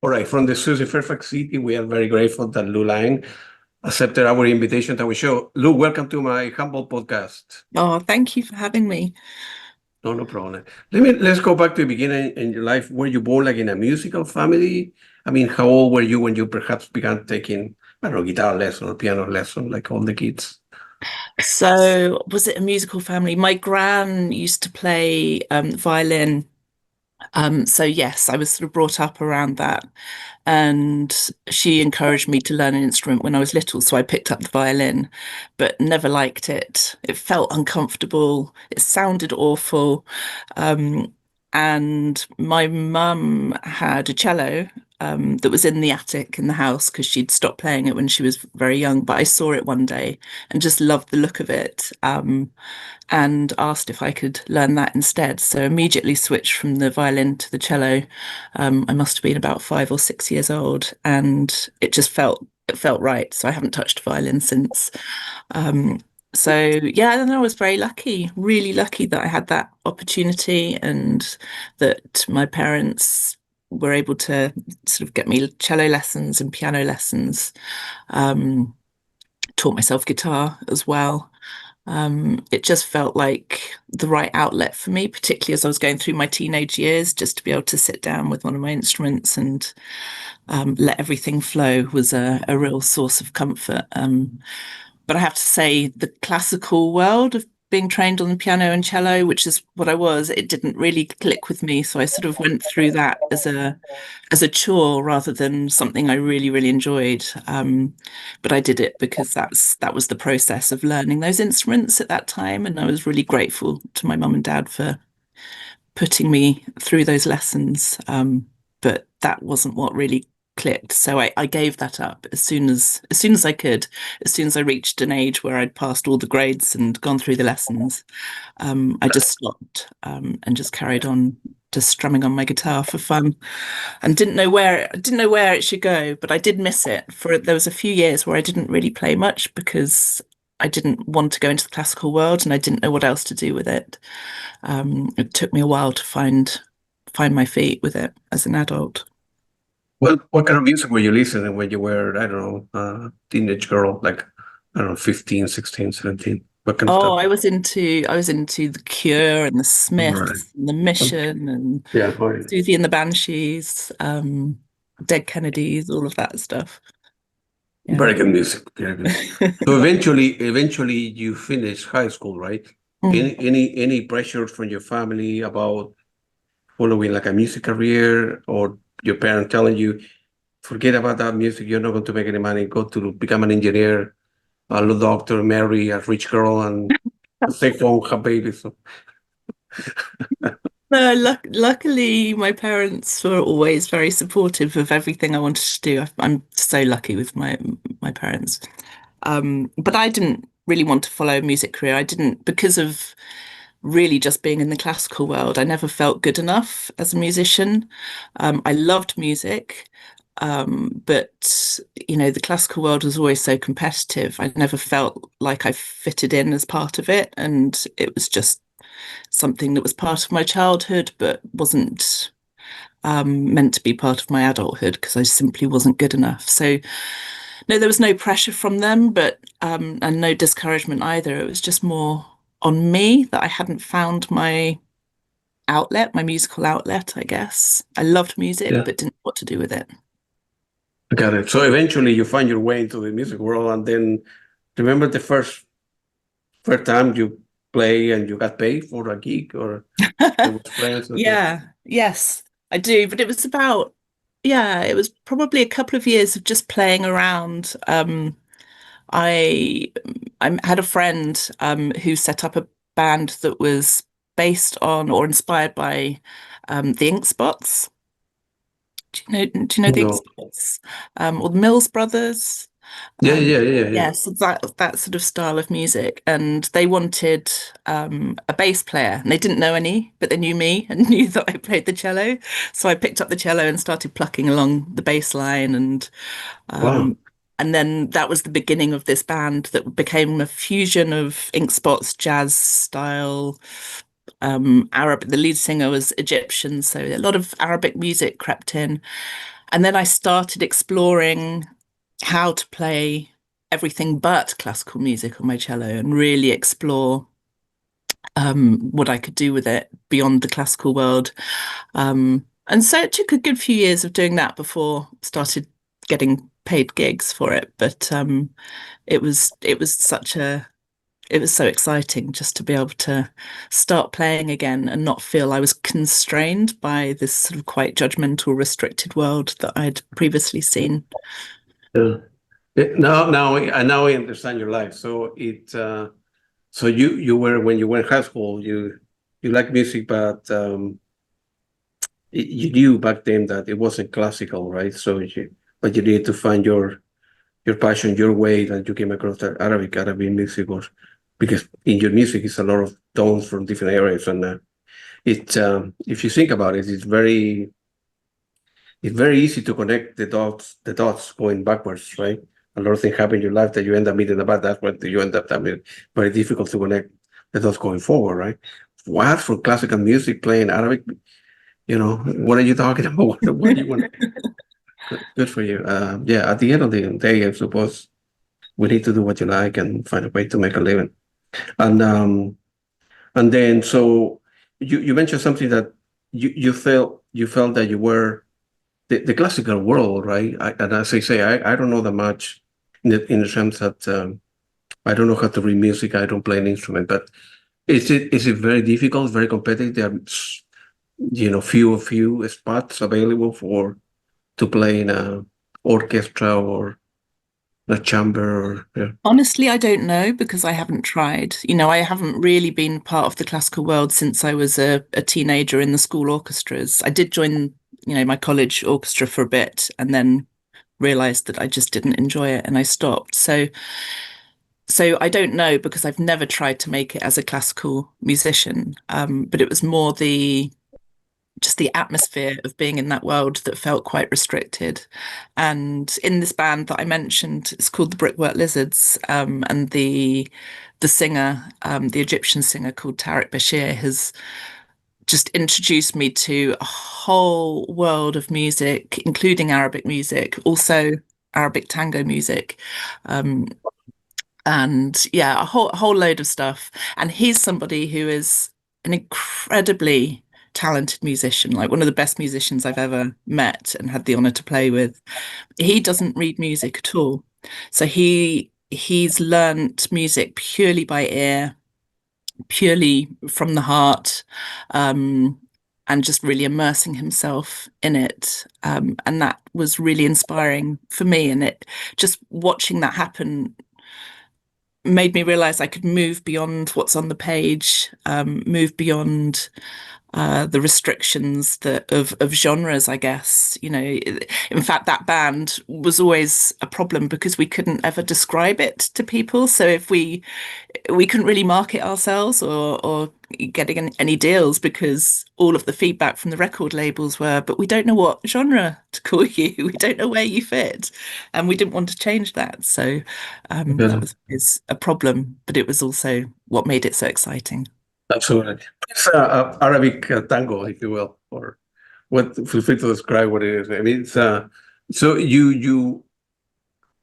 All right, from the Susie Fairfax City, we are very grateful that Lou Lyne accepted our invitation to our show. Lou, welcome to my humble podcast. Oh, thank you for having me. No, no problem. Let's go back to the beginning in your life. Were you born like in a musical family? I mean, how old were you when you perhaps began taking, I don't know, guitar lesson or piano lesson, like all the kids? So, was it a musical family? My gran used to play violin. So yes, I was sort of brought up around that, and she encouraged me to learn an instrument when I was little. So I picked up the violin, but never liked it. It felt uncomfortable. It sounded awful. Um, and my mum had a cello that was in the attic in the house because she'd stopped playing it when she was very young. But I saw it one day and just loved the look of it. And asked if I could learn that instead. So immediately switched from the violin to the cello. I must have been about 5 or 6 years old, and it felt right. So I haven't touched a violin since. Um, so yeah, I don't know, I was very lucky, really lucky that I had that opportunity and that my parents were able to sort of get me cello lessons and piano lessons. Um, Taught myself guitar as well. It just felt like the right outlet for me, particularly as I was going through my teenage years, just to be able to sit down with one of my instruments and let everything flow was a real source of comfort. But I have to say, the classical world of being trained on the piano and cello, which is what I was, it didn't really click with me. So I sort of went through that as a chore rather than something I really, really enjoyed. But I did it because that was the process of learning those instruments at that time, and I was really grateful to my mum and dad for putting me through those lessons. But that wasn't what really clicked. So I gave that up as soon as I could, as soon as I reached an age where I'd passed all the grades and gone through the lessons. I just stopped and just carried on just strumming on my guitar for fun and didn't know where it should go, but I did miss it. For there was a few years where I didn't really play much because I didn't want to go into the classical world and I didn't know what else to do with it. It took me a while to find my feet with it as an adult. Well, what kind of music were you listening when you were, I don't know, teenage girl, like, I don't know, 15, 16, 17? What kind of Oh, stuff? I was into the Cure and the Right. Smiths and the Mission and Yeah, right. Susie and the Banshees, Dead Kennedys, all of that stuff. Yeah. Very good music. Very good. So eventually you finished high school, right? Mm. Any pressure from your family about following like a music career or your parent telling you, forget about that music, you're not going to make any money, go to become an engineer, a little doctor, marry a rich girl and stay home, have babies. So, No, luckily, my parents were always very supportive of everything I wanted to do. I'm so lucky with my parents. But I didn't really want to follow a music career. I didn't because of really just being in the classical world. I never felt good enough as a musician. I loved music, but the classical world was always so competitive. I never felt like I fitted in as part of it, and it was just something that was part of my childhood, but wasn't meant to be part of my adulthood because I simply wasn't good enough. So, no, there was no pressure from them, but and no discouragement either. It was just more on me that I hadn't found my outlet, my musical outlet, I guess. I loved music, yeah, but didn't know what to do with it. I got it. So eventually you find your way into the music world and then remember the first time you play and you got paid for a gig or it was friends or something? Yeah, yes, I do. But it was about, yeah, it was probably a couple of years of just playing around. I I had a friend who set up a band that was based on or inspired by the Ink Spots. Do you know the Ink No. Spots? Or the Mills Brothers? Yeah, Um, yeah, yeah, yeah. yes, that sort of style of music. And they wanted a bass player, and they didn't know any, but they knew me and knew that I played the cello. So I picked up the cello and started plucking along the bass line, Wow. um, and then that was the beginning of this band that became a fusion of Ink Spots jazz style, Arab. The lead singer was Egyptian, so a lot of Arabic music crept in. And then I started exploring how to play everything but classical music on my cello and really explore what I could do with it beyond the classical world. And so it took a good few years of doing that before I started getting paid gigs for it. But it was so exciting just to be able to start playing again and not feel I was constrained by this sort of quite judgmental, restricted world that I'd previously seen. Yeah. Now I understand your life. So you were when you were in high school, you like music, but you knew back then that it wasn't classical, right? But you needed to find your passion, your way that you came across that Arabic music was because in your music it's a lot of tones from different areas, and if you think about it, it's very easy to connect the dots going backwards, right? A lot of things happen in your life that you end up meeting about that, but you end up having very difficult to connect the dots going forward, right? What for classical music playing Arabic? What are you talking about? What do you want? Good for you. Yeah, at the end of the day, I suppose we need to do what you like and find a way to make a living. And then so you mentioned something that you felt that you were the classical world, right? And as I say, I don't know that much in the sense that I don't know how to read music. I don't play an instrument, but is it very difficult, very competitive? There are few spots available to play in a orchestra or a chamber or yeah. Honestly, I don't know because I haven't tried. I haven't really been part of the classical world since I was a teenager in the school orchestras. I did join, my college orchestra for a bit and then realized that I just didn't enjoy it and I stopped. So I don't know because I've never tried to make it as a classical musician. But it was more just the atmosphere of being in that world that felt quite restricted. And in this band that I mentioned, it's called the Brickwork Lizards, and the singer, the Egyptian singer called Tariq Bashir, has just introduced me to a whole world of music, including Arabic music, also Arabic tango music. Um, and yeah, a whole load of stuff. And he's somebody who is an incredibly talented musician, like one of the best musicians I've ever met and had the honor to play with. He doesn't read music at all. So he's learnt music purely by ear, purely from the heart, um, and just really immersing himself in it. And that was really inspiring for me. And it just watching that happen made me realize I could move beyond what's on the page, move beyond the restrictions of genres, I guess. In fact, that band was always a problem because we couldn't ever describe it to people. So if we couldn't really market ourselves or getting any deals because all of the feedback from the record labels were, but we don't know what genre to call you. We don't know where you fit. And we didn't want to change that. So that Yeah, was a problem, but it was also what made it so exciting. absolutely. It's Arabic tango, if you will, or feel free to describe what it is. I mean, so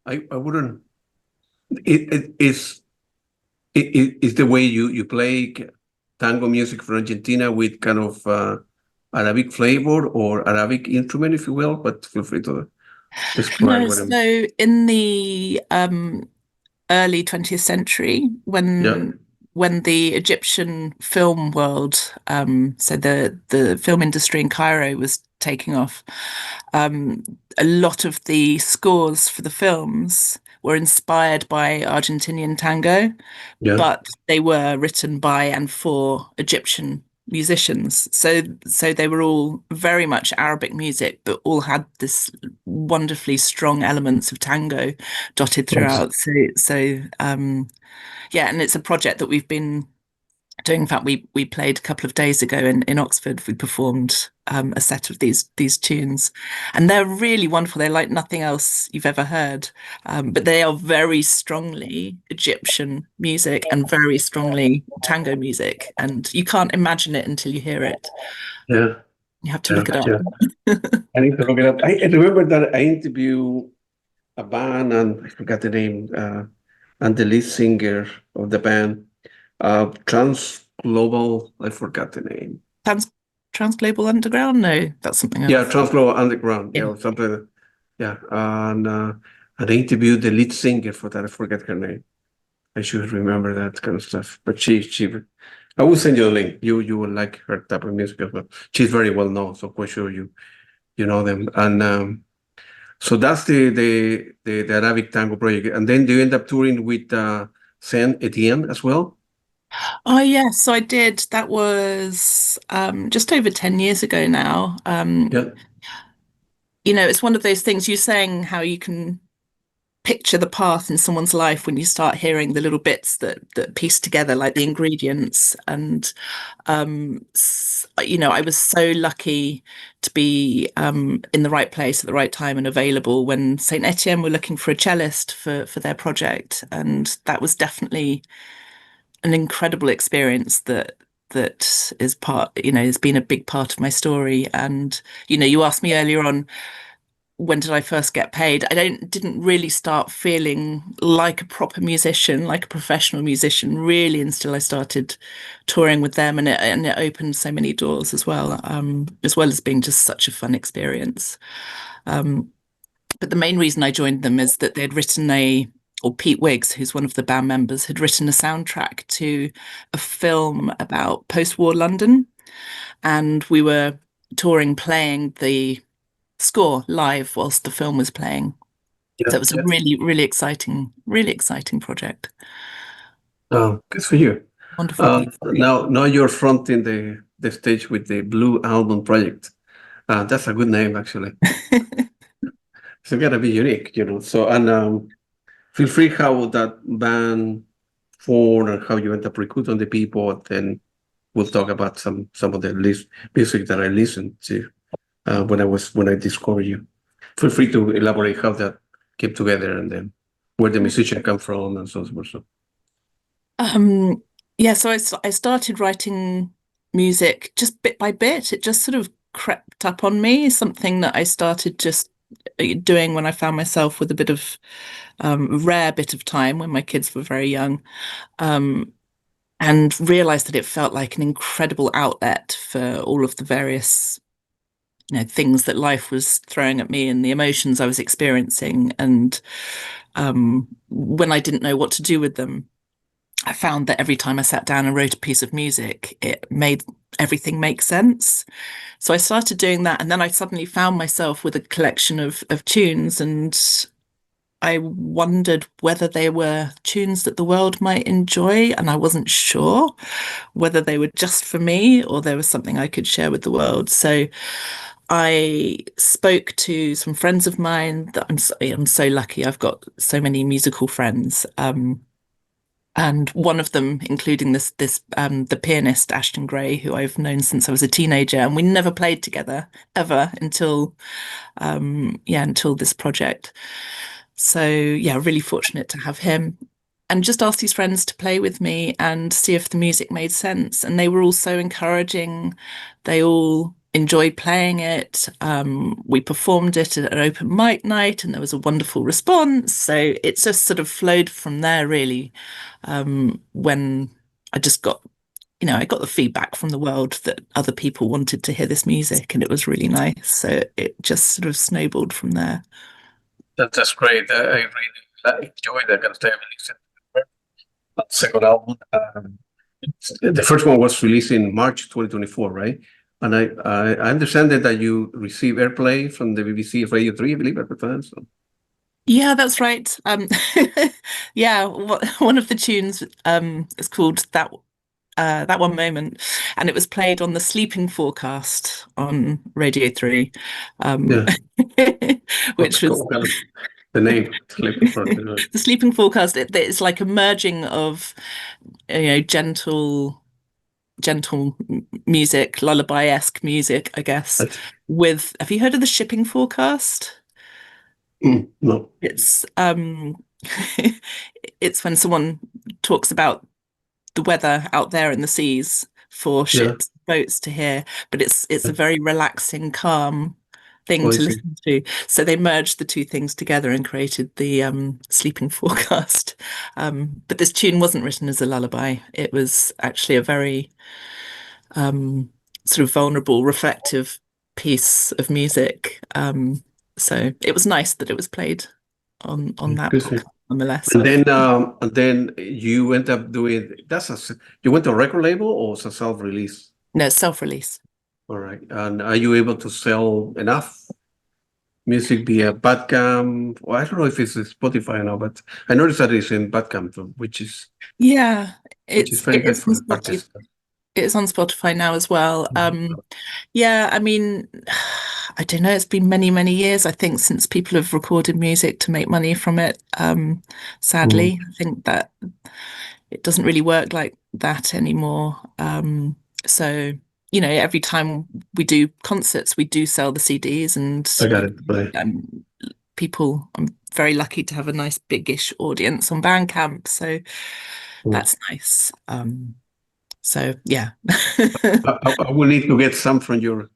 I wouldn't. Is the way you play tango music from Argentina with kind of Arabic flavor or Arabic instrument, if you will, but feel free to describe No, what I mean. so in the early 20th century, Yeah, when the Egyptian film world, so the film industry in Cairo was taking off, um, a lot of the scores for the films were inspired by Argentinian tango, yeah, but they were written by and for Egyptian musicians. So they were all very much Arabic music, but all had this wonderfully strong elements of tango dotted yes. throughout. Yeah, and it's a project that we've been doing. In fact, we played a couple of days ago in Oxford. We performed a set of these tunes, and they're really wonderful. They're like nothing else you've ever heard, but they are very strongly Egyptian music and very strongly tango music, and you can't imagine it until you hear it. Yeah. You have to Yeah, look it up. yeah. I need to look it up. I remember that I interviewed a band and I forgot the name, and the lead singer of the band, Trans Global. I forgot the name. Trans Global Underground? No, that's something Yeah, else. Trans Global Underground. Yeah, Yeah. or something. Yeah, and I interviewed the lead singer for that. I forget her name. I should remember that kind of stuff. But she, I will send you a link. You will like her type of music as well. She's very well known, so quite sure you know them. And so that's the Arabic Tango project. And then you end up touring with Saint Etienne as well. Oh yes, so I did. That was just over 10 years ago now. Yeah, It's one of those things you're saying how you can picture the path in someone's life when you start hearing the little bits that piece together like the ingredients. And I was so lucky to be in the right place at the right time and available when Saint Etienne were looking for a cellist for their project, and that was definitely an incredible experience that is part, has been a big part of my story. And you asked me earlier on, when did I first get paid? I didn't really start feeling like a proper musician, like a professional musician, really until I started touring with them, and it opened so many doors as well as being just such a fun experience. Um, but the main reason I joined them is that they'd written or Pete Wiggs, who's one of the band members, had written a soundtrack to a film about post-war London, and we were touring playing the score live whilst the film was playing. yeah, So it was a yeah. really exciting project. Oh, good for you. Wonderful people. Now you're fronting the stage with the Blue Almond Project. That's a good name, actually. So gotta be unique. So and feel free how that band formed and how you end up recruiting the people. And then we'll talk about some of the music that I listened to when I discovered you. Feel free to elaborate how that came together and then where the musician come from and so forth. So Um, yeah, so I started writing music just bit by bit. It just sort of crept up on me, something that I started just doing when I found myself with a bit of rare bit of time when my kids were very young, um, and realized that it felt like an incredible outlet for all of the various things that life was throwing at me and the emotions I was experiencing. And when I didn't know what to do with them, I found that every time I sat down and wrote a piece of music, it made everything make sense. So I started doing that, and then I suddenly found myself with a collection of tunes, and I wondered whether they were tunes that the world might enjoy, and I wasn't sure whether they were just for me or there was something I could share with the world. So I spoke to some friends of mine that I'm so lucky. I've got so many musical friends. And one of them, including the pianist Ashton Gray, who I've known since I was a teenager, and we never played together ever until this project. So yeah, really fortunate to have him. And just asked these friends to play with me and see if the music made sense. And they were all so encouraging. They all enjoyed playing it. We performed it at an open mic night, and there was a wonderful response. So it just sort of flowed from there, really. When I just I got the feedback from the world that other people wanted to hear this music, and it was really nice. So it just sort of snowballed from there. that's great. I really enjoyed that kind of stuff. Second album. The first one was released in March 2024, right? And I understand that you receive airplay from the BBC Radio 3, I believe, at the time. So. Yeah, that's right. Yeah, one of the tunes is called that one moment, and it was played on the sleeping forecast on Radio 3, um, Yeah, which was kind of the name. the sleeping forecast. It's like a merging of gentle music, lullaby-esque music, I guess. With, have you heard of the shipping forecast? No. It's it's when someone talks about the weather out there in the seas for Yeah. ships boats to hear, but it's a very relaxing, calm thing Oh, I to see. listen to. So they merged the two things together and created the sleeping forecast. But this tune wasn't written as a lullaby. It was actually a very sort of vulnerable, reflective piece of music. So it was nice that it was played on that Good thing. podcast nonetheless. So And then you end up doing you went to a record label or it's a self-release? no, self-release. All right. And are you able to sell enough music via Bandcamp? Well, I don't know if it's in Spotify now, but I noticed that it's in Bandcamp, Yeah, which is it's very it good is on for Spotify. artists. It's on Spotify now as well. Yeah, I mean, I don't know. It's been many, many years, I think, since people have recorded music to make money from it. Mm, Sadly, I think that it doesn't really work like that anymore. So, every time we do concerts, we do sell the CDs, and I got it. Right. I'm very lucky to have a nice big-ish audience on Bandcamp, so Mm. that's nice. So yeah. I will need to get some from you,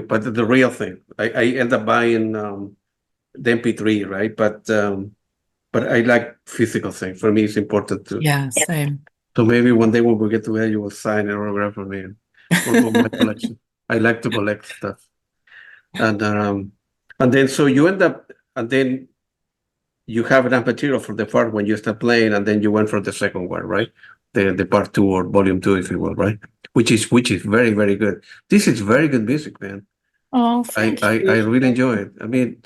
but the real thing, I end up buying the MP3, right? But I like physical thing. For me, it's important to. Yeah, same. So maybe one day when we get together, you will sign an autograph for me for my collection. I like to collect stuff, and um, and then so you end up, and then you have enough material for the part when you start playing, and then you went for the second one, right? The part two or volume two, if you will, right? Which is very very good. This is very good music, man. Oh, I thank I, I you. really enjoy it. I mean,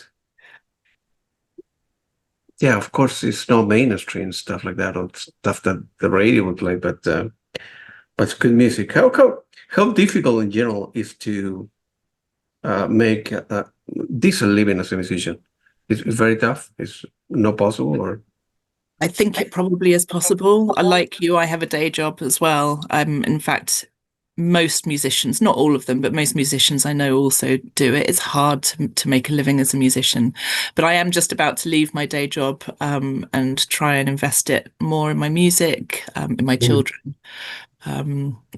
yeah, of course, it's no mainstream stuff like that or stuff that the radio would play, but it's good music. How difficult in general is to make a decent living as a musician? It's very tough. It's not possible, or I think it probably is possible. I like you, I have a day job as well. In fact, most musicians, not all of them, but most musicians I know also do it. It's hard to make a living as a musician. But I am just about to leave my day job and try and invest it more in my music, in my Mm. children.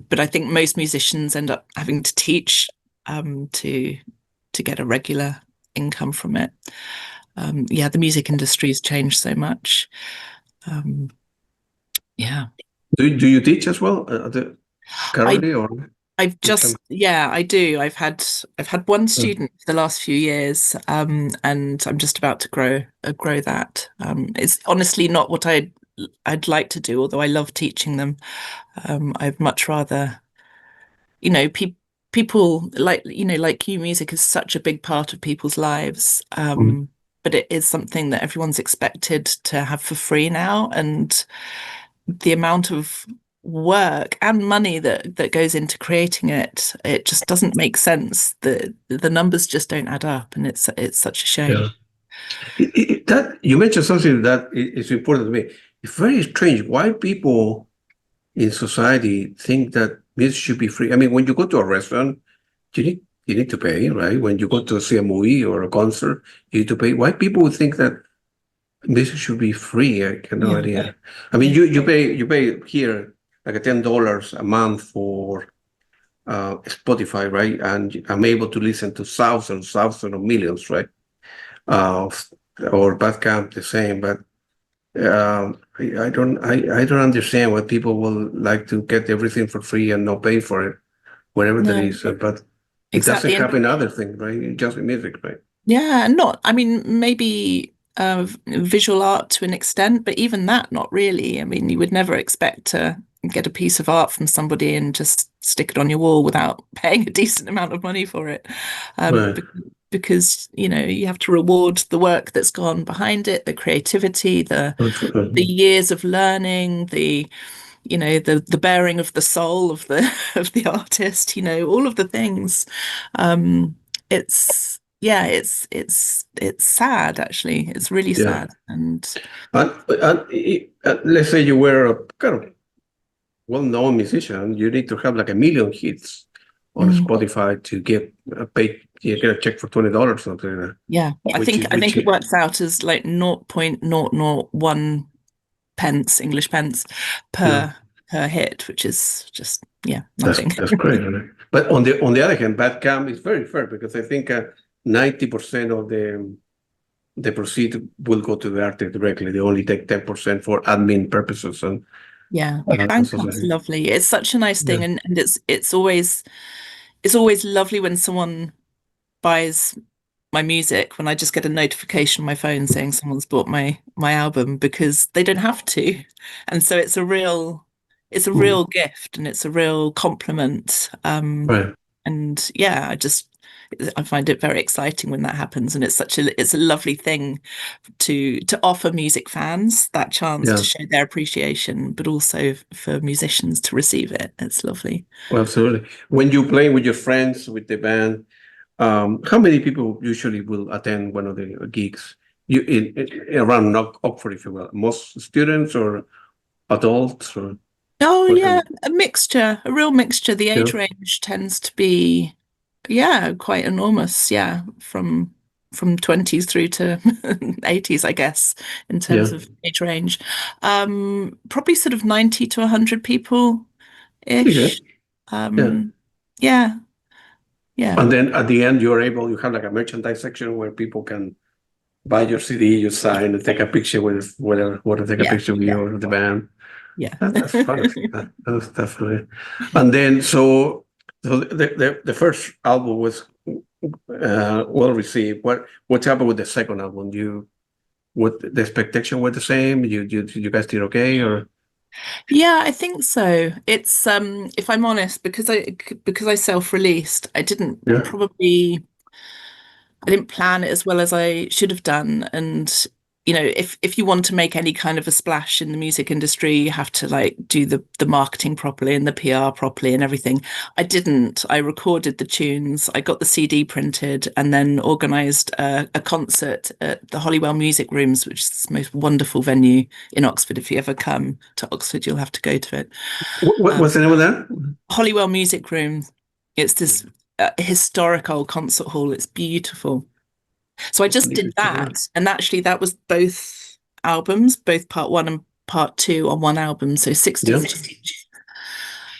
But I think most musicians end up having to teach to get a regular income from it. Yeah, the music industry has changed so much. Um, yeah, do you teach as well I currently or with some? yeah, I do. I've had one Uh, student for the last few years, and I'm just about to grow that. It's honestly not what I'd like to do, although I love teaching them. I'd much rather, you know, people like like you, music is such a big part of people's lives. mm, But it is something that everyone's expected to have for free now, and the amount of work and money that goes into creating it just doesn't make sense. The numbers just don't add up, and it's such a yeah. shame. That you mentioned something that is important to me. It's very strange why people in society think that music should be free. I mean, when you go to a restaurant, you need to pay, right? When you go to see a movie or a concert, you need to pay. Why people would think that music should be free? I have no Yeah, idea. I mean, yeah, you pay here like a $10 a month for Spotify, right? And I'm able to listen to thousands of millions, right? Uh, or Bandcamp the same, but I don't understand why people will like to get everything for free and not pay for it, whatever that no, is. But it doesn't exactly. And happen other things, right? Just with music, right? yeah, not, I mean, maybe visual art to an extent, but even that, not really. I mean, you would never expect to get a piece of art from somebody and just stick it on your wall without paying a decent amount of money for it. Right. Because, you have to reward the work that's gone behind it, the creativity, the years of learning, the bearing of the soul of the of the artist, all of the things. It's yeah, it's sad actually. It's really Yeah. sad. And And let's say you were a kind of well-known musician, you need to have like a million hits on mm, Spotify to get a paid, you get a check for $20 or something like that, yeah, I which think is I which think it is, works out as like 0.001 pence, English pence yeah. per per hit, which is just nothing. That's great. Right? But on the other hand, Badcam is very fair because I think 90% of the proceed will go to the artist directly. They only take 10% for admin purposes and Bandcamp's lovely. It's such a nice thing, and it's always lovely when someone buys my music, when I just get a notification on my phone saying someone's bought my album, because they don't have to. And so it's a real gift, and it's a real compliment. right. And yeah, I find it very exciting when that happens, and it's a lovely thing to offer music fans that chance to show their appreciation, but also for musicians to receive it. It's lovely. Well, absolutely. When you play with your friends, with the band, how many people usually will attend one of the gigs? Around Oxford, if you will, most students or adults or Oh yeah, a mixture, a real mixture. The age range tends to be, quite enormous. Yeah, from 20s through to 80s, I guess, in terms of age range. Probably sort of 90 to 100 people ish. Yeah. And then at the end, you have like a merchandise section where people can buy your CD, you sign, and take a picture with take a picture of you or the band. Yeah, that's fun. That's definitely. And then so the first album was well received. What happened with the second album? What the expectation were the same? You guys did okay or? Yeah, I think so. It's if I'm honest, because I self-released, I didn't plan it as well as I should have done. And if you want to make any kind of a splash in the music industry, you have to like do the marketing properly and the PR properly and everything. I didn't. I recorded the tunes, I got the CD printed, and then organised a concert at the Holywell Music Rooms, which is the most wonderful venue in Oxford. If you ever come to Oxford, you'll have to go to it. What's the name of that? Holywell Music Room. It's this historic old concert hall. It's beautiful. So I just did that, and actually that was both albums, both part 1 and part 2 on one album, so 60 each.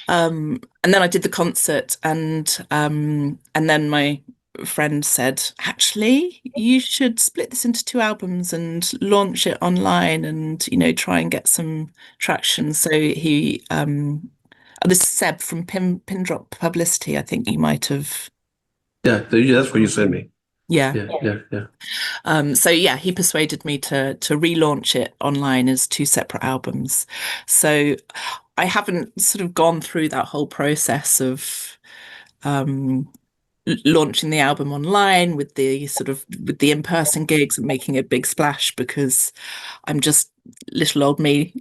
And then I did the concert, and then my friend said, actually, you should split this into 2 albums and launch it online, and try and get some traction. So he this is Seb from Pindrop Publicity. I think you might have. Yeah, that's what you sent me. Yeah. So he persuaded me to relaunch it online as 2 separate albums. So I haven't sort of gone through that whole process of launching the album online with the in-person gigs and making a big splash, because I'm just little old me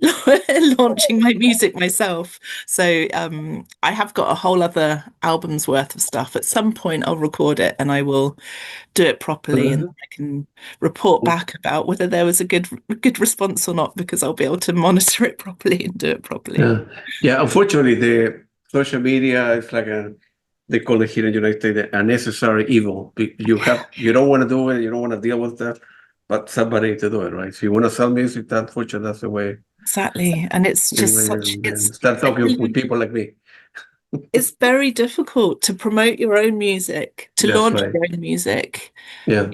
launching my music myself. So I have got a whole other album's worth of stuff. At some point I'll record it and I will do it properly, and I can report back about whether there was a good response or not, because I'll be able to monitor it properly and do it properly. Yeah. Unfortunately, the social media is like they call it here in the United States a necessary evil. You don't want to do it, you don't want to deal with that, but somebody to do it, right? So you want to sell music, unfortunately, that's the way. Exactly, and it's just start talking with people like me. It's very difficult to promote your own music, to launch your own music. Yeah.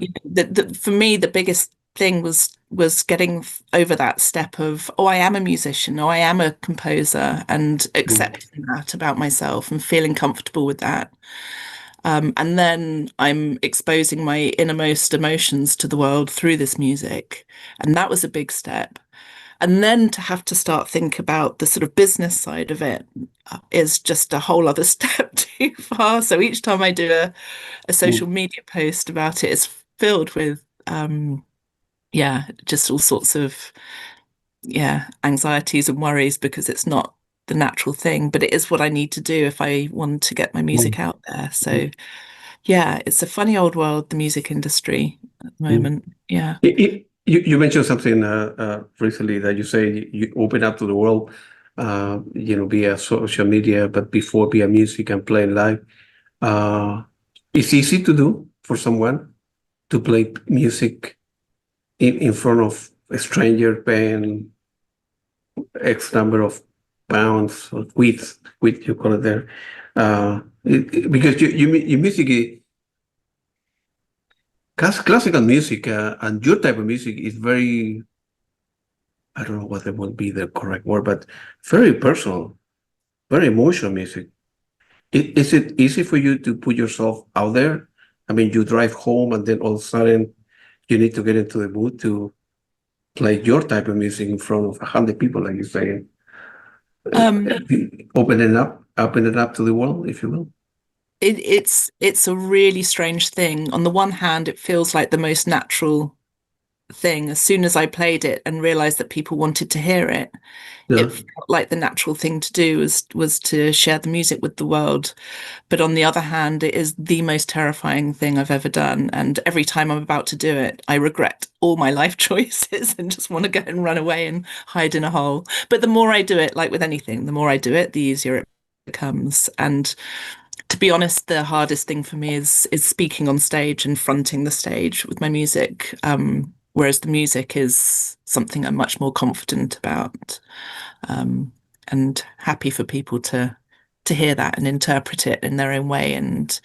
For me, the biggest thing was getting over that step of, I am a musician, I am a composer, and accepting that about myself and feeling comfortable with that. And then I'm exposing my innermost emotions to the world through this music. And that was a big step. And then to have to start think about the sort of business side of it is just a whole other step too far. So each time I do a social media post about it, it's filled with, just all sorts of, anxieties and worries, because it's not the natural thing, but it is what I need to do if I want to get my music out there. So it's a funny old world, the music industry at the moment. Yeah. You mentioned something recently that you say you open up to the world, via social media, but before via music and playing live. It's easy to do for someone to play music in front of a stranger paying X number of pounds or quid you call it there, because your music, classical music, and your type of music is very, I don't know what it would be the correct word, but very personal, very emotional music. Is it easy for you to put yourself out there? I mean, you drive home and then all of a sudden you need to get into the mood to play your type of music in front of 100 people, like you say, Um, open it up to the world, if you will. it's a really strange thing. On the one hand, it feels like the most natural thing. As soon as I played it and realized that people wanted to hear it, Yeah, it felt like the natural thing to do was to share the music with the world. But on the other hand, it is the most terrifying thing I've ever done. And every time I'm about to do it, I regret all my life choices and just want to go and run away and hide in a hole. But the more I do it, like with anything, the more I do it, the easier it becomes. And to be honest, the hardest thing for me is speaking on stage and fronting the stage with my music. Whereas the music is something I'm much more confident about, um, and happy for people to hear that and interpret it in their own way. And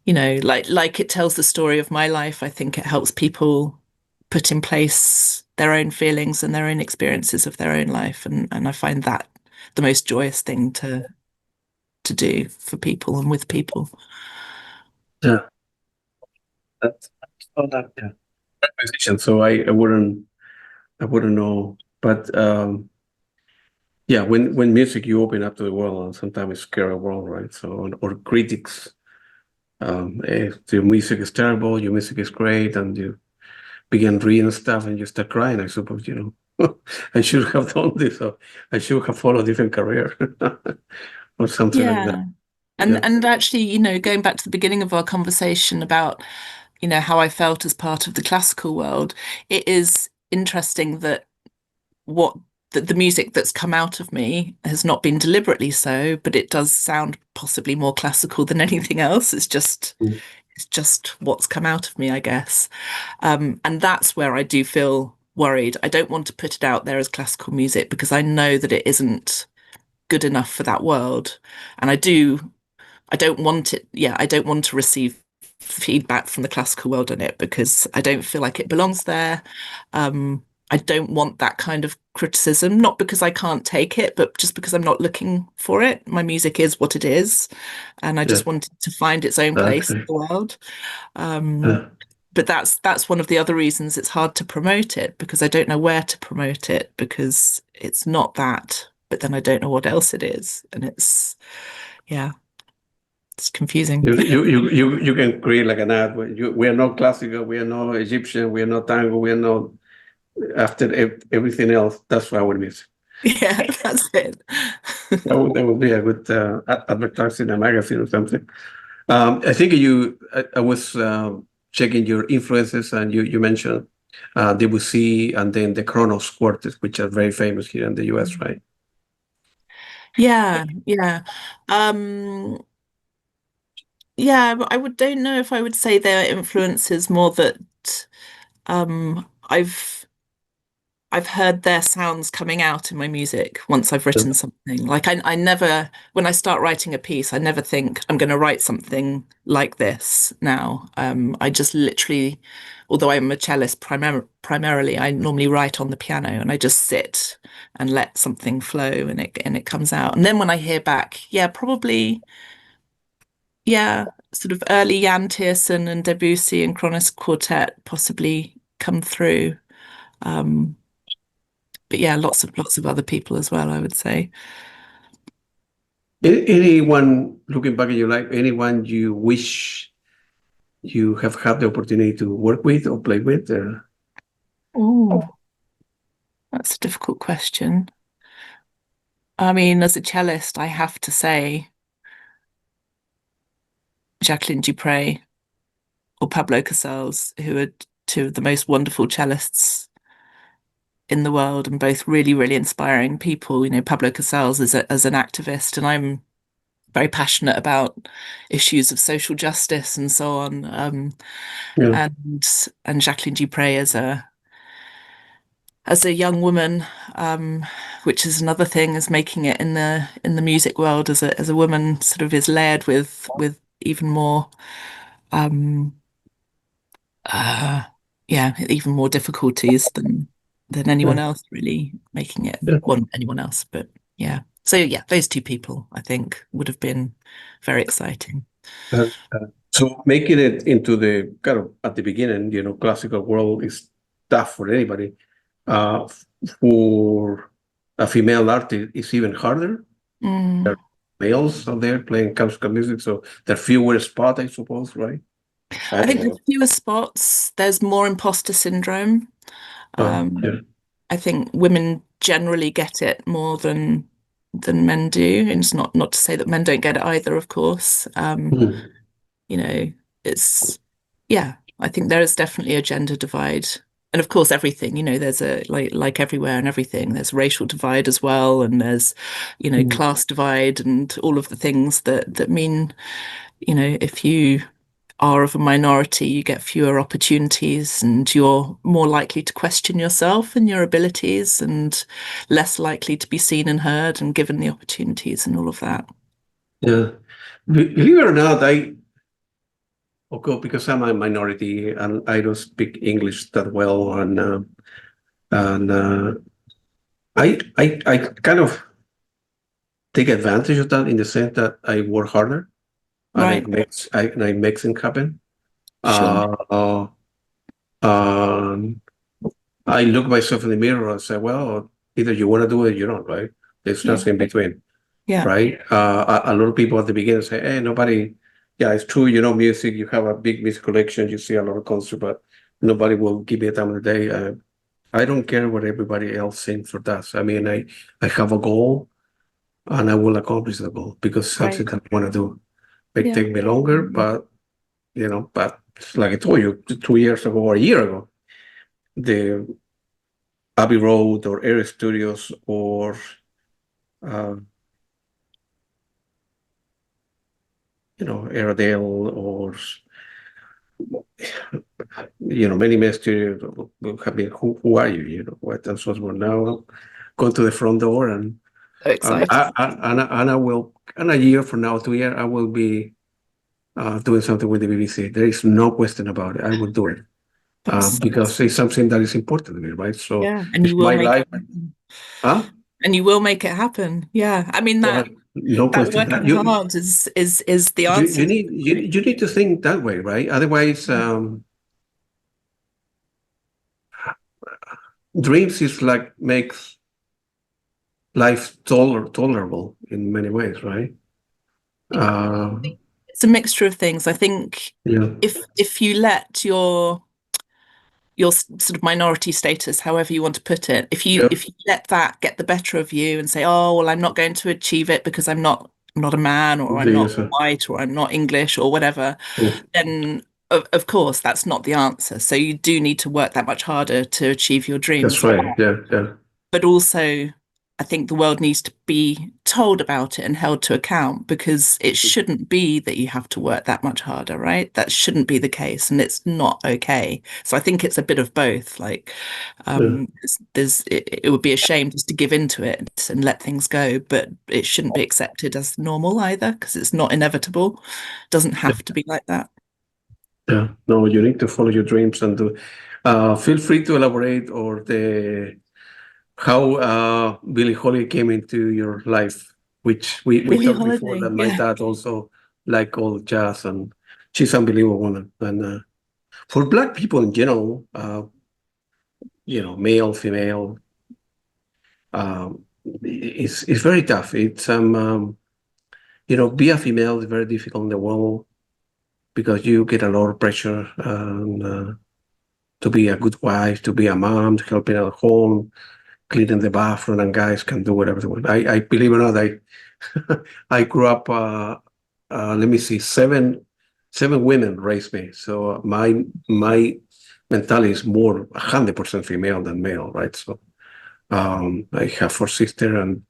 like it tells the story of my life. I think it helps people put in place their own feelings and their own experiences of their own life, and I find that the most joyous thing to do for people and with people. yeah. That's all that. Yeah, I'm a musician, so I wouldn't know, but yeah, when music you open up to the world, and sometimes it's scary world, right? So or critics, if your music is terrible, your music is great, and you begin reading stuff and you start crying, I suppose, I should have done this, or I should have followed a different career, or something like that. Yeah. Yeah, And actually, going back to the beginning of our conversation about, how I felt as part of the classical world, it is interesting that what the music that's come out of me has not been deliberately so, but it does sound possibly more classical than anything else. mm, It's just what's come out of me, I guess. And that's where I do feel worried. I don't want to put it out there as classical music because I know that it isn't good enough for that world. And I don't want it, yeah, I don't want to receive feedback from the classical world on it because I don't feel like it belongs there. I don't want that kind of criticism, not because I can't take it, but just because I'm not looking for it. My music is what it is, and I yeah, just want it to find its own place in exactly. the world. Um, Yeah. but that's one of the other reasons it's hard to promote it because I don't know where to promote it because it's not that, but then I don't know what else it is, and yeah, it's confusing. You can create like an ad where we are not classical, we are not Egyptian, we are not tango, we are not after everything else. That's our music. Yeah, that's it. That would be a good advertising a magazine or something. I think I was checking your influences, and you mentioned Debussy and then the Kronos Quartet, which are very famous here in the US, right? Yeah, yeah. Um, yeah, but I would don't know if I would say their influence is more that um I've heard their sounds coming out in my music once I've Yeah, written something. Like I never, when I start writing a piece, I never think I'm going to write something like this now. I just literally, although I'm a cellist primarily, I normally write on the piano and I just sit and let something flow and it comes out. And then when I hear back, yeah, probably, yeah, sort of early Jan Tiersen and Debussy and Kronos Quartet possibly come through. Um, but yeah, lots of other people as well, I would say. Anyone looking back at your life, anyone you wish you have had the opportunity to work with or play with? Oh, that's a difficult question. I mean, as a cellist, I have to say Jacqueline Dupre or Pablo Casals, who are two of the most wonderful cellists in the world and both really, really inspiring people. Pablo Casals is as an activist, and I'm very passionate about issues of social justice and so on. Yeah. And Jacqueline Dupre as a young woman, um, which is another thing, is making it in the music world as a woman sort of is layered with even more um uh yeah, even more difficulties than anyone Yeah. else really making it. Yeah. Well, not anyone else, but yeah. So yeah, those two people I think would have been very exciting. Uh, so making it into the kind of at the beginning, classical world is tough for anybody. For a female artist, it's even harder. There Mm. are males out there playing classical music, so there are fewer spots, I suppose, right? I I don't think there's know. fewer spots. There's more imposter syndrome. Um, Yeah. I think women generally get it more than men do. And it's not to say that men don't get it either, of course. Mhm. You know, it's yeah, I think there is definitely a gender divide. And of course, everything, there's a like everywhere and everything, there's racial divide as well, and there's, Mhm. class divide and all of the things that mean, if you are of a minority, you get fewer opportunities and you're more likely to question yourself and your abilities and less likely to be seen and heard and given the opportunities and all of that. Yeah. Believe it or not, okay, because I'm a minority and I don't speak English that well, and I kind of take advantage of that in the sense that I work harder and Right. I make things happen. Sure. Uh, uh, um, I look myself in the mirror and say, well, either you want to do it or you don't, right? There's Yeah. nothing in between, Yeah. right? A lot of people at the beginning say, hey, nobody, yeah, it's true, music, you have a big music collection, you see a lot of concerts, but nobody will give you a time of the day. I don't care what everybody else thinks or does. I mean, I have a goal and I will accomplish the goal because it's something Right. that I want to do. May Yeah. take me longer, but like I told you 2 years ago or a year ago, the Abbey Road or Air Studios or uh, Airedale or many studios will have been who are you? What and so on. Now go to the front door So exciting. and I will and a year from now, 2 years, I will be doing something with the BBC. There is no question about it. I will do it because it's something that is important to me, right? So Yeah, and it's you will my make it life. happen. Huh? And you will make it happen. Yeah. I mean Well, that no that question. That working you hard is the you answer. you need you, Right? you need to think that way, right? Otherwise, Yeah. dreams is like makes life tolerable in many ways, right? Uh, It's a mixture of things. I think yeah, if you let your sort of minority status, however you want to put it, if you yeah, if you let that get the better of you and say, oh well, I'm not going to achieve it because I'm not a man or I'm not yes, white or I'm not English or whatever, then of course that's not the answer. So you do need to work that much harder to achieve your that's dreams. right. Yeah, yeah, But also I think the world needs to be told about it and held to account because it shouldn't be that you have to work that much harder, right? That shouldn't be the case, and it's not okay. So I think it's a bit of both. Like, yeah, it would be a shame just to give into it and let things go, but it shouldn't be accepted as normal either because it's not inevitable. It doesn't have to be like that. yeah. No, you need to follow your dreams and do. Feel free to elaborate or the how Billie Holiday came into your life, which we Billie talked before Holiday, that my yeah. dad also liked all jazz and she's an unbelievable woman. And for Black people in general, male, female, it's very tough. It's be a female is very difficult in the world because you get a lot of pressure to be a good wife, to be a mom, to help in at home, cleaning the bathroom, and guys can do whatever they want. I believe it or not, I grew up. Let me see, seven women raised me, so my mentality is more 100% female than male, right? So I have four sisters and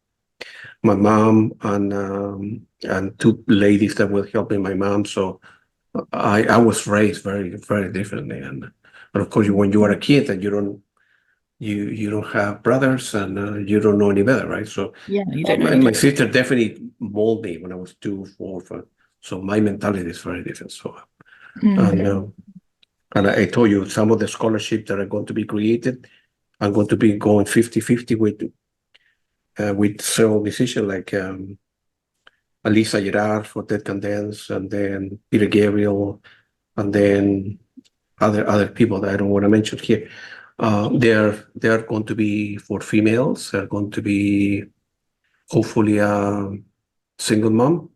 my mom and two ladies that were helping my mom. So I was raised very very differently, and of course when you are a kid and you don't you don't have brothers and you don't know any better, right? So, Yeah, you don't know any and my better. sister definitely molded me when I was 2, 4, 5. So my mentality is very different. So, Mm, and and I told you some of the scholarships that are going to be created, I'm going to be going 50-50 with several musicians like Alisa Gerard for Dead Can Dance, and then Peter Gabriel, and then other people that I don't want to mention here. They're going to be for females. They're going to be hopefully a single mom,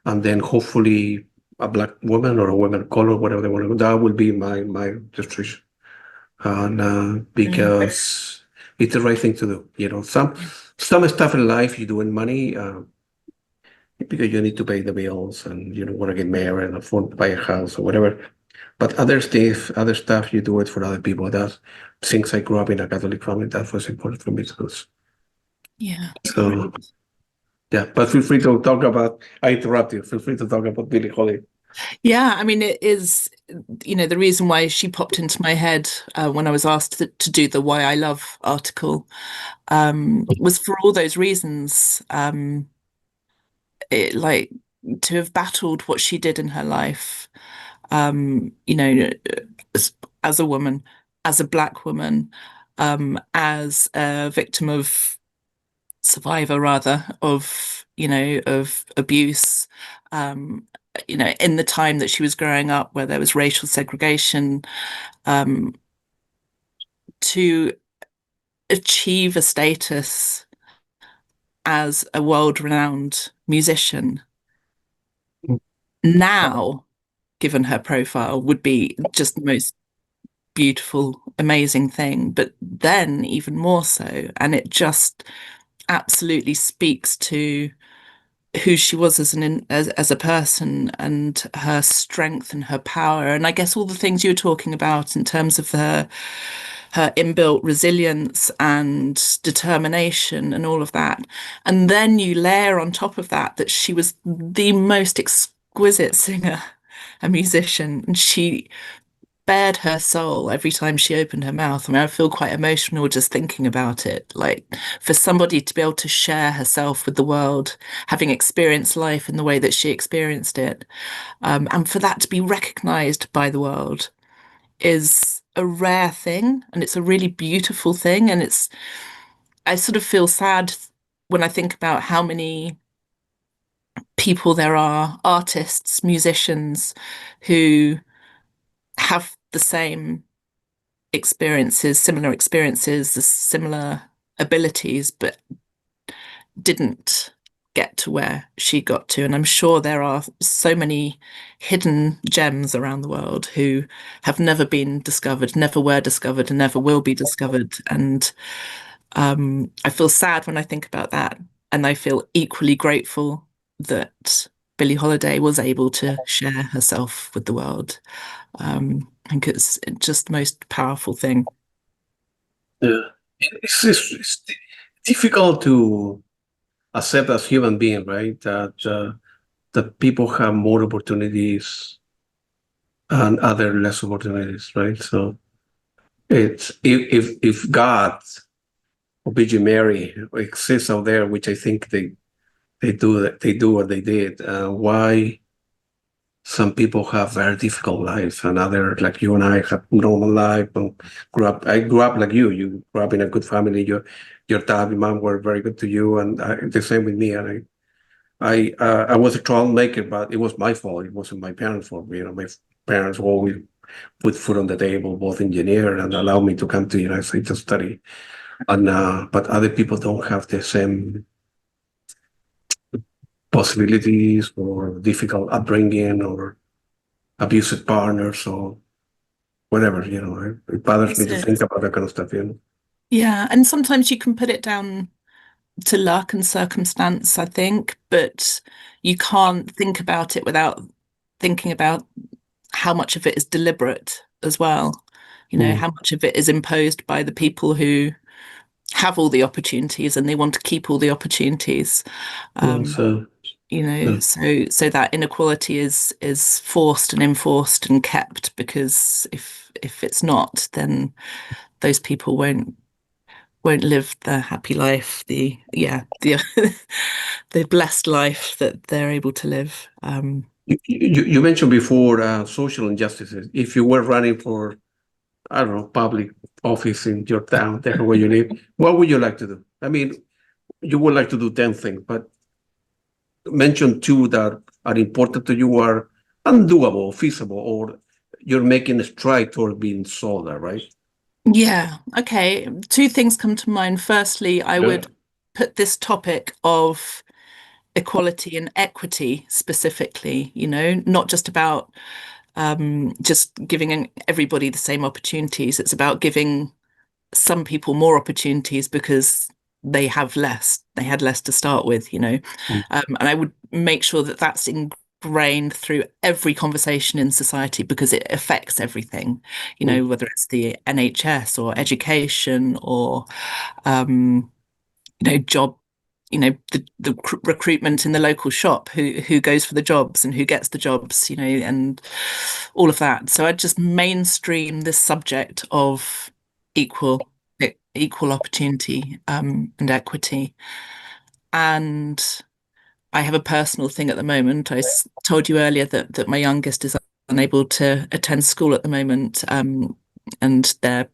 and then hopefully a black woman or a woman of color, whatever they want to do. That will be my decision, and brilliant. because it's the right thing to do. You know, some stuff in life you do in money. Because you need to pay the bills and you don't want to get married and afford to buy a house or whatever. But other stuff, you do it for other people. That's since I grew up in a Catholic family, that was important for me to do. Yeah, So brilliant. yeah, but feel free to talk about. I interrupt you. Feel free to talk about Billie Holiday. Yeah, I mean, it is, the reason why she popped into my head when I was asked to do the Why I Love article was for all those reasons. Like to have battled what she did in her life, um, you know, as, as a woman, as a black woman, as a victim of survivor rather of of abuse, um, in the time that she was growing up where there was racial segregation, um, to achieve a status as a world-renowned musician now, given her profile, would be just the most beautiful, amazing thing. But then even more so, and it just absolutely speaks to who she was as a person and her strength and her power. And I guess all the things you were talking about in terms of her inbuilt resilience and determination and all of that. And then you layer on top of that that she was the most exquisite singer, a musician, and she bared her soul every time she opened her mouth. I mean, I feel quite emotional just thinking about it. Like for somebody to be able to share herself with the world, having experienced life in the way that she experienced it, and for that to be recognized by the world is a rare thing, and it's a really beautiful thing. And I sort of feel sad when I think about how many people there are, artists, musicians, who have the same experiences, similar experiences, similar abilities, but didn't get to where she got to. And I'm sure there are so many hidden gems around the world who have never been discovered, never were discovered, and never will be discovered. And I feel sad when I think about that. And I feel equally grateful that Billie Holiday was able to share herself with the world. I think it's just the most powerful thing. Yeah, it's difficult to accept as human being, right? That people have more opportunities and other less opportunities, right? So it's if God or Virgin Mary exists out there, which I think they do what they did. Why some people have very difficult lives, and other like you and I have normal life and grew up. I grew up like you. You grew up in a good family. Your dad and mom were very good to you, and the same with me. And I was a troublemaker, but it was my fault. It wasn't my parents' fault. You know, my parents always put food on the table, both engineer and allowed me to come to the United States to study. And but other people don't have the same possibilities or difficult upbringing or abusive partners or whatever. You know, it bothers me That's to it. think about that kind of stuff. You know. Yeah, and sometimes you can put it down to luck and circumstance, I think, but you can't think about it without thinking about how much of it is deliberate as well. Mm. How much of it is imposed by the people who have all the opportunities and they want to keep all the opportunities. Yeah, Um, so yeah. so that inequality is forced and enforced and kept because if it's not, then those people won't live the happy life, the the blessed life that they're able to live. You mentioned before social injustices. If you were running for, I don't know, public office in your town, there where you live, what would you like to do? I mean, you would like to do 10 things, but mention two that are important to you, are undoable, feasible, or you're making a stride toward being solved, right? Yeah, okay. Two things come to mind. Firstly, I Yeah. would put this topic of equality and equity specifically, not just about just giving everybody the same opportunities. It's about giving some people more opportunities because they had less to start with. Mm. And I would make sure that that's ingrained through every conversation in society because it affects everything, Mm. whether it's the NHS or education or, um, job, the recruitment in the local shop, who goes for the jobs and who gets the jobs, and all of that. So I'd just mainstream this subject of equal equal opportunity, and equity. And I have a personal thing at the moment. Told you earlier that my youngest is unable to attend school at the moment, and they're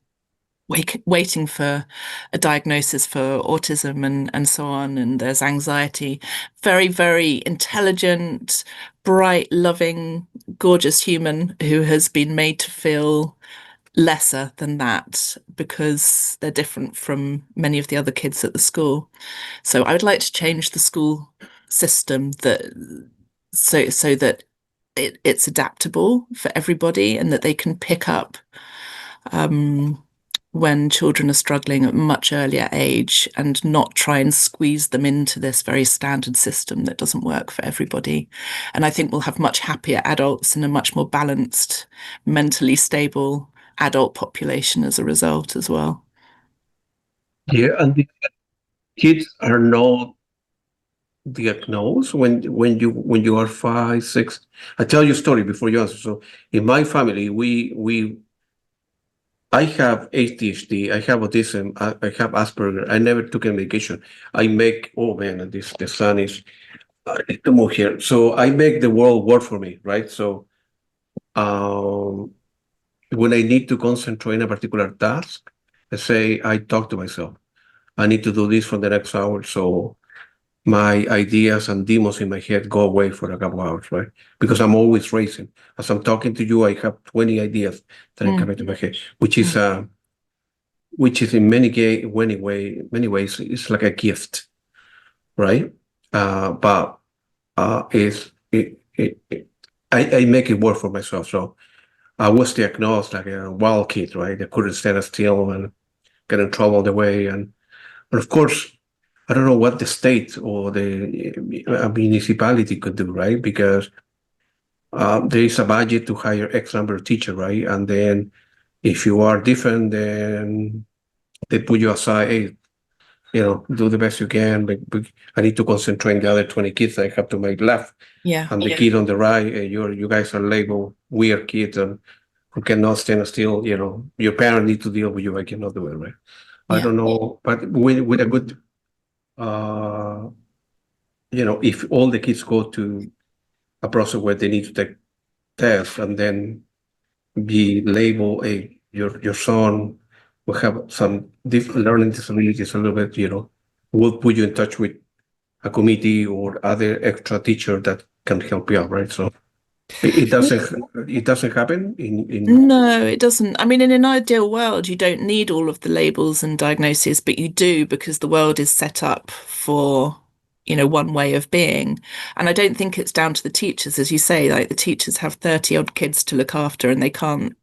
waiting for a diagnosis for autism and so on. And there's anxiety. Very, very intelligent, bright, loving, gorgeous human who has been made to feel lesser than that because they're different from many of the other kids at the school. So I would like to change the school system so that it's adaptable for everybody and that they can pick up, um, when children are struggling at a much earlier age and not try and squeeze them into this very standard system that doesn't work for everybody. And I think we'll have much happier adults and a much more balanced, mentally stable adult population as a result as well. Yeah, and the kids are not diagnosed when you are 5, 6. I tell you a story before you answer. So in my family, we I have ADHD, I have autism, I have Asperger. I never took any medication. I make, oh man, and this the sun is, I need to move here. So I make the world work for me, right? So um, when I need to concentrate in a particular task, let's say I talk to myself. I need to do this for the next hour. So my ideas and demons in my head go away for a couple hours, right? Because I'm always racing. As I'm talking to you, I have 20 ideas that are coming to my head, which is in many ways, it's like a gift, right? But it's I make it work for myself. So I was diagnosed like a wild kid, right? I couldn't stand still and get in trouble all the way, and of course, I don't know what the state or the municipality could do, right? Because there is a budget to hire X number of teachers, right? And then if you are different, then they put you aside. Hey, do the best you can. But I need to concentrate on the other 20 kids I have to my left. Yeah. And the kid on the right, you guys are labeled weird kids and who cannot stand still. Your parents need to deal with you. I cannot do it, right? I Yeah. don't know, but with a good, uh, if all the kids go to a process where they need to take tests and then be labeled, hey, your son will have some learning disabilities a little bit, we'll put you in touch with a committee or other extra teacher that can help you out, right? So it doesn't happen in No, it doesn't. I mean, in an ideal world, you don't need all of the labels and diagnoses, but you do because the world is set up for, one way of being. And I don't think it's down to the teachers, as you say, like the teachers have 30 odd kids to look after and they can't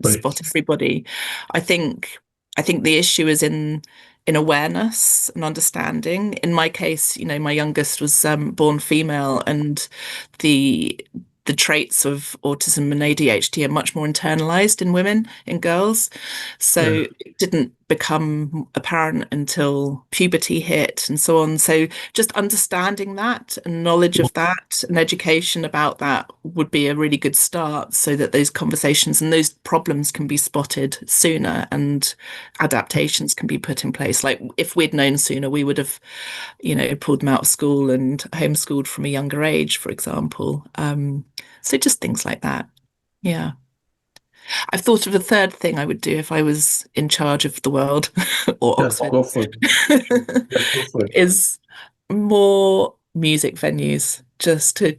right. spot everybody. I think I think the issue is in awareness and understanding. In my case, my youngest was born female, and the the traits of autism and ADHD are much more internalized in women, in girls. Yeah. So it didn't become apparent until puberty hit and so on. So just understanding that and knowledge of that and education about that would be a really good start so that those conversations and those problems can be spotted sooner and adaptations can be put in place. Like if we'd known sooner, we would have, pulled them out of school and homeschooled from a younger age, for example. So just things like that. Yeah. I've thought of a third thing I would do if I was in charge of the world or Yeah, Oxford go for it. Yeah, go for it. is more music venues just to,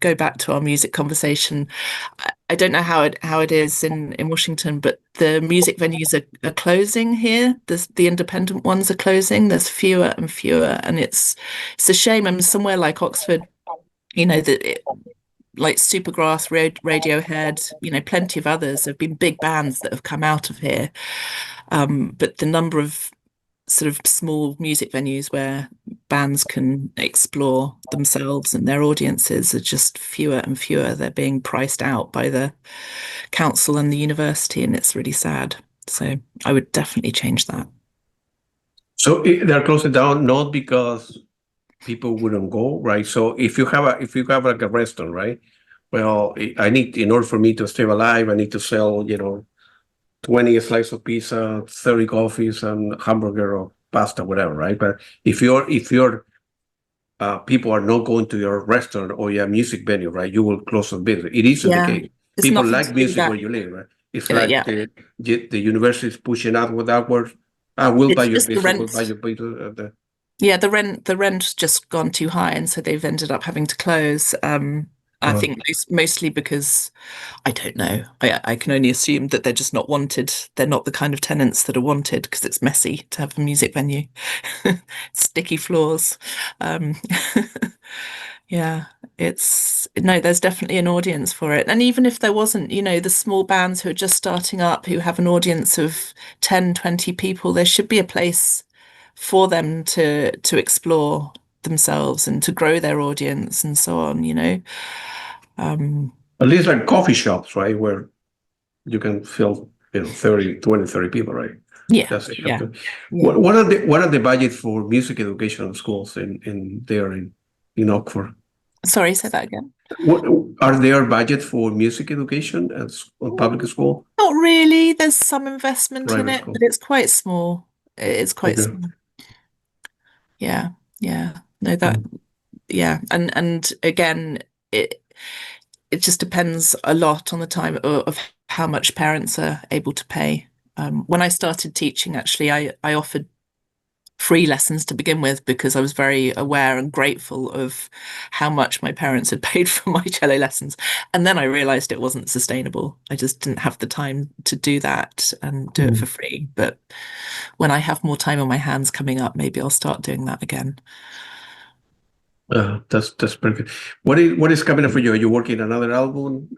go back to our music conversation. I don't know how it is in Washington, but the music venues are closing here. The independent ones are closing. There's fewer and fewer, and it's a shame. I mean, somewhere like Oxford, like Supergrass, Radiohead, plenty of others. There have been big bands that have come out of here. But the number of sort of small music venues where bands can explore themselves and their audiences are just fewer and fewer. They're being priced out by the council and the university, and it's really sad. So I would definitely change that. So they're closing down not because people wouldn't go, right? So if you have like a restaurant, right? Well, in order for me to stay alive, I need to sell, 20 slices of pizza, 30 coffees, and hamburger or pasta, whatever, right? But if your people are not going to your restaurant or your music venue, right, you will close the business. It isn't the Yeah, case. it's People nothing to like do with music that. where you live, right? It's like Yeah, the university is pushing outwards. We'll buy it's your just the pizza. We'll buy rent. your pizza. Yeah, the rent's just gone too high, and so they've ended up having to close. I Uh, think mostly because I don't know. I can only assume that they're just not wanted. They're not the kind of tenants that are wanted because it's messy to have a music venue, sticky floors. Um, yeah, it's no, there's definitely an audience for it. And even if there wasn't, the small bands who are just starting up, who have an audience of 10, 20 people, there should be a place for them to explore themselves and to grow their audience and so on. at least like coffee shops, right, where you can fill 30, 20, 30 people, right? Yeah, That's it. yeah, yeah. What are the budgets for music education schools in there in Oxford? Sorry, say that again. What are there budgets for music education at public school, Not really. There's some investment in private it, but school? it's quite small. It's quite Okay. small. Yeah, yeah. No, that, Mm. yeah. And again, it it just depends a lot on the time of how much parents are able to pay. When I started teaching, actually, I offered free lessons to begin with because I was very aware and grateful of how much my parents had paid for my cello lessons. And then I realized it wasn't sustainable. I just didn't have the time to do that and do it for Mm. free. But when I have more time on my hands coming up, maybe I'll start doing that again. That's pretty good. What is coming up for you? Are you working another album?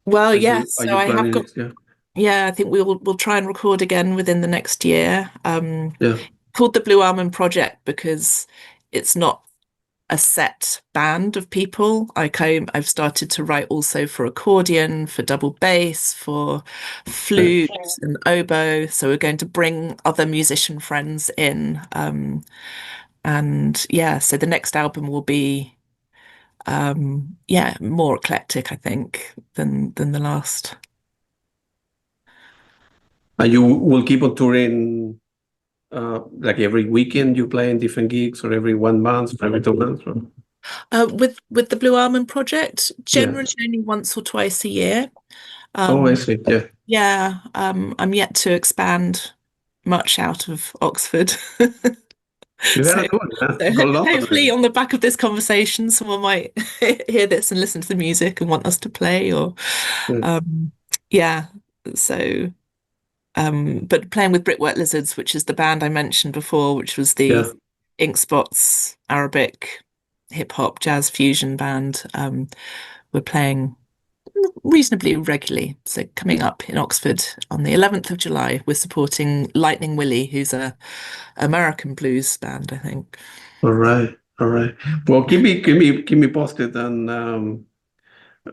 Well, Are yes. you are So you I have planning got, it? Yeah. yeah, I think we'll try and record again within the next year. Yeah. Called the Blue Almond Project because it's not a set band of people. I've started to write also for accordion, for double bass, for Yeah. flute and oboe. So we're going to bring other musician friends in. And yeah, so the next album will be yeah, more eclectic, I think, than the last. And you will keep on touring like every weekend you play in different gigs or every 1 month, or every 2 months? Or? With the Blue Almond Project, Yeah. generally only once or twice a year. Oh, I Um, see. Yeah. yeah, I'm yet to expand much out of Oxford. You So, gotta do it, man. so Go London hopefully already. on the back of this conversation, someone might hear this and listen to the music and want us to play or Yeah. um yeah. So but playing with Brickwork Lizards, which is the band I mentioned before, which was the Yeah. Ink Spots Arabic hip hop jazz fusion band, we're playing reasonably regularly. So coming up in Oxford on the 11th of July, we're supporting Lightning Willie, who's a American blues band, I think. All right. All right. Well, keep me posted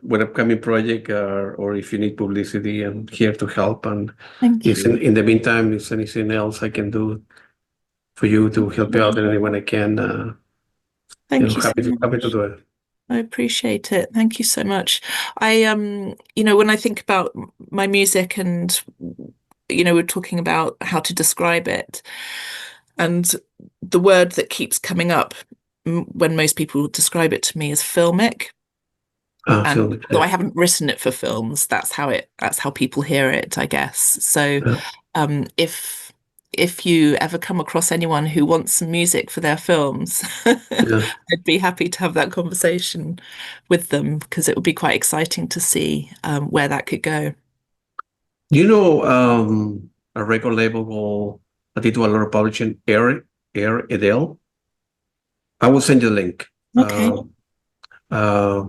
with upcoming project, or if you need publicity, I'm here to help. And Thank if you. in the meantime, if anything else I can do for you to help you out in any way I can, Thank you so happy to much. do it. I appreciate it. Thank you so much. I when I think about my music and we're talking about how to describe it, and the word that keeps coming up when most people describe it to me is filmic. And Absolutely. though I haven't written it for films, that's how people hear it, I guess. So Yeah. if you ever come across anyone who wants some music for their films, Yeah. I'd be happy to have that conversation with them because it would be quite exciting to see where that could go. You know, a record label that they do a lot of publishing, Air Edel. I will send you the link. Okay. Uh,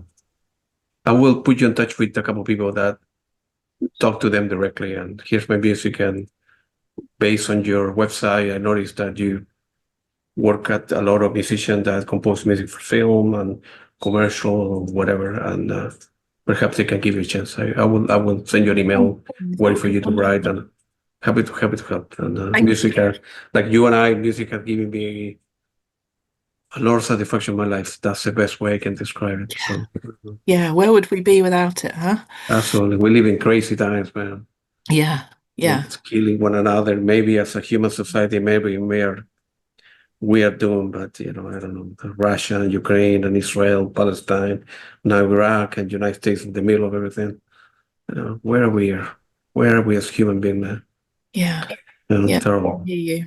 I will put you in touch with a couple of people that talk to them directly. And here's my music. And based on your website, I noticed that you work at a lot of musicians that compose music for film and commercial or whatever. And perhaps they can give you a chance. I will send you an email waiting for you to write, and happy to help. And music are, like you and I, music has given me a lot of satisfaction in my life. That's the best way I can describe it. So Yeah, where would we be without it, huh? absolutely, we live in crazy times, man. Yeah, yeah, It's killing one another. Maybe as a human society, maybe we are doomed. But I don't know. Russia and Ukraine and Israel, Palestine, now Iraq and United States in the middle of everything. Where are we? Where are we as human beings, man? yeah, yeah. Terrible. I hear you.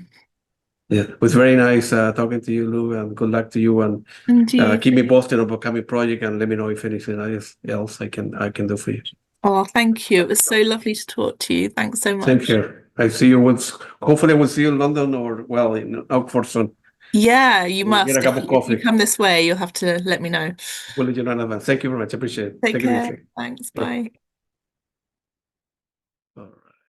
Yeah, it was very nice talking to you, Lou, and good luck to you. And And you. keep me posted on upcoming project, and let me know if anything else I can do for you. Oh, thank you. It was so lovely to talk to you. Thanks so Same much. here. I see you once. Hopefully, we'll see you in London, or well, in Oxford soon. Yeah, you We'll get a must. cup of If you coffee. come this way, you'll have to let me know. We'll let you know in advance. Thank you very much. Appreciate it. Take Take it care. easy. Thanks. Bye. Bye.